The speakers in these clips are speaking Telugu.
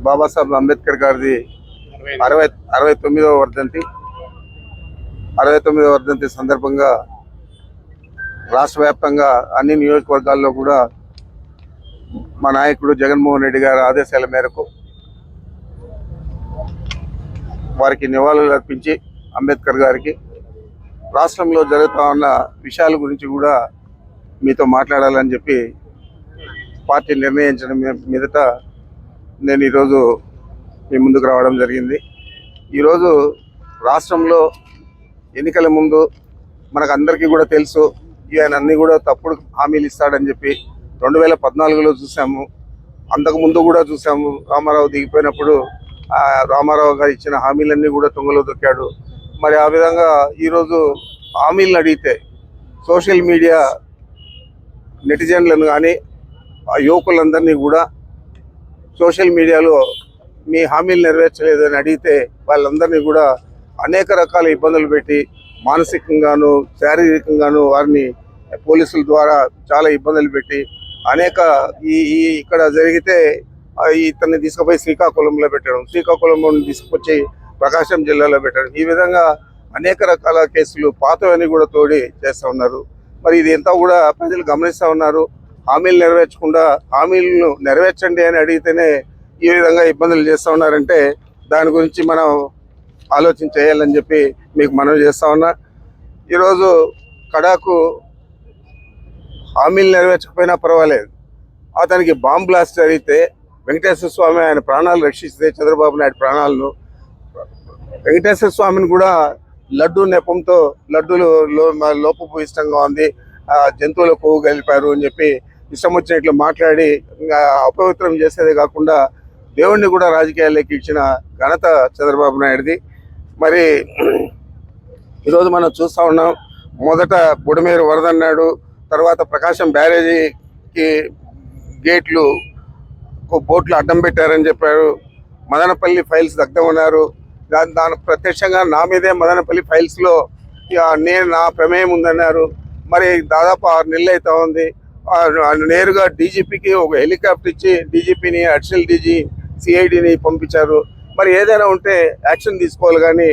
బాబాసాహెబ్ అంబేద్కర్ గారిది 69వ వర్ధంతి సందర్భంగా రాష్ట్ర వ్యాప్తంగా అన్ని నియోజకవర్గాల్లో కూడా మా నాయకుడు జగన్మోహన్ రెడ్డి గారి ఆదేశాల మేరకు వారికి నివాళులు అర్పించి అంబేద్కర్ గారికి రాష్ట్రంలో జరుగుతూ ఉన్న విషయాల గురించి కూడా మీతో మాట్లాడాలని చెప్పి పార్టీ నిర్ణయించిన మీదట నేను ఈరోజు మీ ముందుకు రావడం జరిగింది. ఈరోజు రాష్ట్రంలో ఎన్నికల ముందు మనకు అందరికీ కూడా తెలుసు, ఈయన అన్నీ కూడా తప్పుడు హామీలు ఇస్తాడని చెప్పి 2014లో చూసాము, అంతకుముందు కూడా చూసాము. రామారావు దిగిపోయినప్పుడు రామారావు గారు ఇచ్చిన హామీలన్నీ కూడా తుంగలో దొక్కాడు. మరి ఆ విధంగా ఈరోజు హామీలను అడిగితే సోషల్ మీడియా నెటిజన్లను కానీ యువకులందరినీ కూడా సోషల్ మీడియాలో మీ హామీలు నెరవేర్చలేదని అడిగితే వాళ్ళందరినీ కూడా అనేక రకాల ఇబ్బందులు పెట్టి మానసికంగాను శారీరకంగాను వారిని పోలీసుల ద్వారా చాలా ఇబ్బందులు పెట్టి అనేక ఇక్కడ జరిగితే ఇతన్ని తీసుకుపోయి శ్రీకాకుళంలో పెట్టడం, శ్రీకాకుళంలో తీసుకొచ్చి ప్రకాశం జిల్లాలో పెట్టడం, ఈ విధంగా అనేక రకాల కేసులు పాతవన్నీ కూడా తోడి చేస్తూ ఉన్నారు. మరి ఇది అంతా కూడా ప్రజలు గమనిస్తూ ఉన్నారు. హామీలు నెరవేర్చకుండా హామీలను నెరవేర్చండి అని అడిగితేనే ఈ విధంగా ఇబ్బందులు చేస్తూ ఉన్నారంటే దాని గురించి మనం ఆలోచన చేయాలని చెప్పి మీకు మనవి చేస్తూ ఉన్నా. ఈరోజు కడాకు హామీలు నెరవేర్చకపోయినా పర్వాలేదు, అతనికి బాంబ్ బ్లాస్ట్ జరిగితే వెంకటేశ్వర స్వామి ఆయన ప్రాణాలు రక్షిస్తే చంద్రబాబు నాయుడు ప్రాణాలను, వెంకటేశ్వర స్వామిని కూడా లడ్డు నెపంతో లడ్డూలు లోపభూయిష్టంగా ఉంది, జంతువుల కొవ్వు కలిపారు అని చెప్పి ఇష్టం వచ్చినట్లు మాట్లాడి అపవిత్రం చేసేదే కాకుండా దేవుణ్ణి కూడా రాజకీయాల్లోకి ఇచ్చిన ఘనత చంద్రబాబు నాయుడుది. మరి ఈరోజు మనం చూస్తూ ఉన్నాం, మొదట బుడమేరు వరద అన్నాడు, తర్వాత ప్రకాశం బ్యారేజీకి గేట్లు బోట్లు అడ్డం పెట్టారని చెప్పారు, మదనపల్లి ఫైల్స్ దగ్ధమన్నారు. దాని ప్రత్యక్షంగా నా మీదే మదనపల్లి ఫైల్స్లో నా ప్రమేయం ఉందన్నారు. మరి దాదాపు 6 నెలలు అవుతా ఉంది. నేరుగా డీజీపీకి ఒక హెలికాప్టర్ ఇచ్చి డీజీపీని, అడిషనల్ డీజీ, సిఐడిని పంపించారు. మరి ఏదైనా ఉంటే యాక్షన్ తీసుకోవాలి, కానీ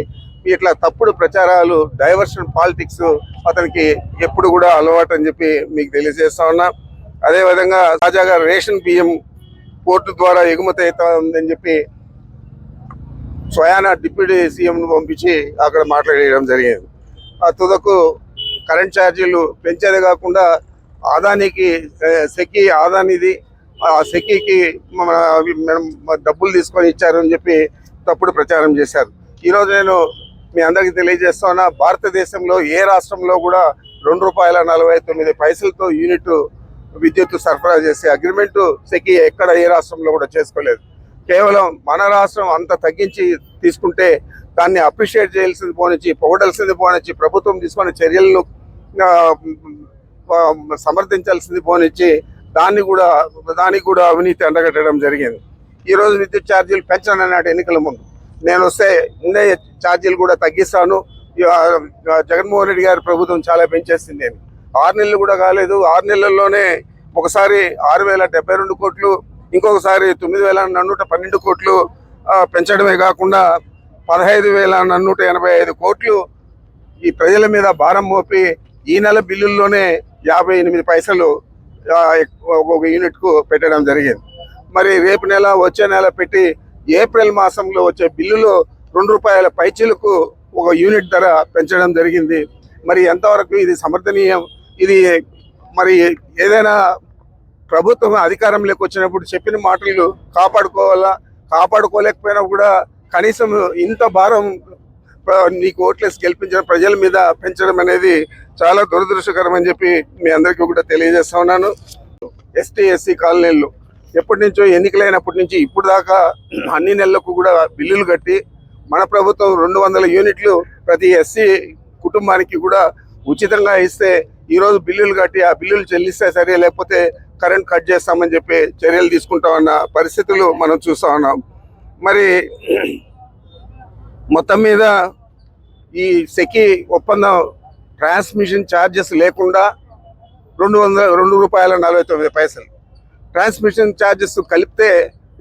ఇట్లా తప్పుడు ప్రచారాలు, డైవర్షన్ పాలిటిక్స్ అతనికి ఎప్పుడు కూడా అలవాటు అని చెప్పి మీకు తెలియజేస్తా ఉన్నా. అదేవిధంగా తాజాగా రేషన్ బియ్యం పోర్టు ద్వారా ఎగుమతి అవుతా ఉందని చెప్పి స్వయానా డిప్యూటీ సీఎంను పంపించి అక్కడ మాట్లాడేయడం జరిగింది. ఆ తుదకు కరెంట్ ఛార్జీలు పెంచేదే కాకుండా ఆదానికి సెకీ ఆదానిది, ఆ సెకీకి డబ్బులు తీసుకొని ఇచ్చారని చెప్పి తప్పుడు ప్రచారం చేశారు. ఈరోజు నేను మీ అందరికీ తెలియజేస్తున్నా, భారతదేశంలో ఏ రాష్ట్రంలో కూడా ₹2.49 యూనిట్ విద్యుత్ సరఫరా చేసే అగ్రిమెంటు సెకీ ఎక్కడ ఏ రాష్ట్రంలో కూడా చేసుకోలేదు. కేవలం మన రాష్ట్రం అంత తగ్గించి తీసుకుంటే దాన్ని అప్రిషియేట్ చేయాల్సింది పోనిచ్చి, పొగడాల్సింది పోనిచ్చి, ప్రభుత్వం తీసుకున్న చర్యలను సమర్థించాల్సింది పోనిచ్చి దానికి కూడా అవినీతి అండగట్టడం జరిగింది. ఈరోజు విద్యుత్ ఛార్జీలు పెంచనన్నాడు ఎన్నికల ముందు. నేను వస్తే ఉండే ఛార్జీలు కూడా తగ్గిస్తాను, జగన్మోహన్ రెడ్డి గారి ప్రభుత్వం చాలా పెంచేసింది అని. 6 నెలలు కూడా కాలేదు. 6 నెలల్లోనే ఒకసారి 6,072 కోట్లు, ఇంకొకసారి 9,412 కోట్లు పెంచడమే కాకుండా 15,485 కోట్లు ఈ ప్రజల మీద భారం మోపి ఈ నెల బిల్లుల్లోనే 58 పైసలు ఒక యూనిట్కు పెట్టడం జరిగింది. మరి రేపు నెల, వచ్చే నెల పెట్టి ఏప్రిల్ మాసంలో వచ్చే బిల్లులో ₹2 పైచీలకు ఒక యూనిట్ ధర పెంచడం జరిగింది. మరి ఎంతవరకు ఇది సమర్థనీయం? ఇది మరి ఏదైనా ప్రభుత్వం అధికారంలోకి వచ్చినప్పుడు చెప్పిన మాటలు కాపాడుకోవాలా, కాపాడుకోలేకపోయినా కూడా కనీసం ఇంత భారం నీకు ఓట్లేసి గెలిపించిన ప్రజల మీద పెంచడం అనేది చాలా దురదృష్టకరం అని చెప్పి మీ అందరికీ కూడా తెలియజేస్తా ఉన్నాను. ఎస్టీ ఎస్సీ కాలనీలు ఎప్పటి నుంచో ఎన్నికలైనప్పటి నుంచి ఇప్పుడు దాకా అన్ని నెలలకు కూడా బిల్లులు కట్టి మన ప్రభుత్వం 200 యూనిట్లు ప్రతి ఎస్సీ కుటుంబానికి కూడా ఉచితంగా ఇస్తే ఈరోజు బిల్లులు కట్టి ఆ బిల్లులు చెల్లిస్తే సరే, లేకపోతే కరెంట్ కట్ చేస్తామని చెప్పి చర్యలు తీసుకుంటామన్న పరిస్థితులు మనం చూస్తూ ఉన్నాం. మరి మొత్తం మీద ఈ సెకి ఒప్పందం ట్రాన్స్మిషన్ ఛార్జెస్ లేకుండా ₹2.49 ట్రాన్స్మిషన్ ఛార్జెస్ కలిపితే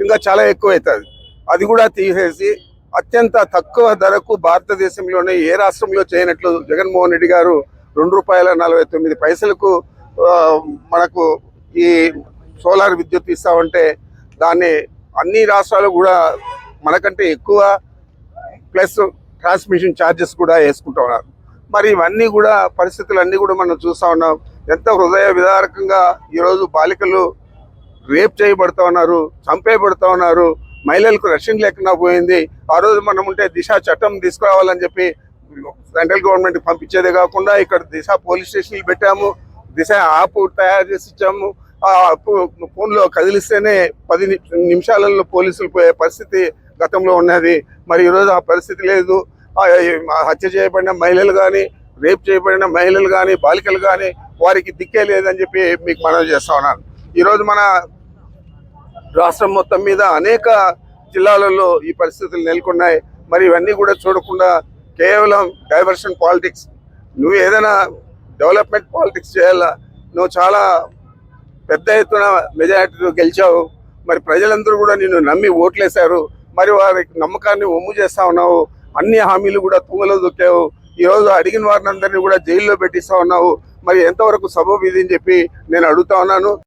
ఇంకా చాలా ఎక్కువ అవుతుంది. అది కూడా తీసేసి అత్యంత తక్కువ ధరకు భారతదేశంలోనే ఏ రాష్ట్రంలో చేయనట్లు జగన్మోహన్ రెడ్డి గారు ₹2.49 మనకు ఈ సోలార్ విద్యుత్ ఇస్తామంటే దాన్ని అన్ని రాష్ట్రాలు కూడా మనకంటే ఎక్కువ ప్లస్ ట్రాన్స్మిషన్ ఛార్జెస్ కూడా వేసుకుంటూ ఉన్నారు. మరి ఇవన్నీ కూడా పరిస్థితులన్నీ కూడా మనం చూస్తూ ఉన్నాం. ఎంత హృదయ విదారకంగా ఈరోజు బాలికలు రేప్ చేయబడుతూ ఉన్నారు, చంపేయబడుతూ ఉన్నారు, మహిళలకు రక్షణ లేకుండా పోయింది. ఆ రోజు మనం ఉంటే దిశ చట్టం తీసుకురావాలని చెప్పి సెంట్రల్ గవర్నమెంట్ పంపించేదే కాకుండా ఇక్కడ దిశ పోలీస్ స్టేషన్లు పెట్టాము, దిశ యాప్ తయారు చేసి ఇచ్చాము. ఆ యాప్ ఫోన్లో కదిలిస్తేనే 10 నిమిషాలలో పోలీసులు పోయే పరిస్థితి గతంలో ఉన్నది. మరి ఈరోజు ఆ పరిస్థితి లేదు. హత్య చేయబడిన మహిళలు కానీ, రేప్ చేయబడిన మహిళలు కానీ, బాలికలు కానీ వారికి దిక్కే లేదని చెప్పి మీకు మనవి చేస్తా ఉన్నాను. ఈరోజు మన రాష్ట్రం మొత్తం మీద అనేక జిల్లాలలో ఈ పరిస్థితులు నెలకొన్నాయి. మరి ఇవన్నీ కూడా చూడకుండా కేవలం డైవర్షన్ పాలిటిక్స్, నువ్వు ఏదైనా డెవలప్మెంట్ పాలిటిక్స్ చేయాలా, నువ్వు చాలా పెద్ద ఎత్తున మెజారిటీతో గెలిచావు. మరి ప్రజలందరూ కూడా నిన్ను నమ్మి ఓట్లేశారు. మరి వారి నమ్మకాన్ని ఒమ్ము చేస్తా ఉన్నావు. అన్ని హామీలు కూడా తుంగలో దొక్కావు. ఈరోజు అడిగిన వారిని అందరినీ కూడా జైల్లో పెట్టిస్తా ఉన్నావు. మరి ఎంతవరకు సబబు ఇది అని చెప్పి నేను అడుగుతా ఉన్నాను.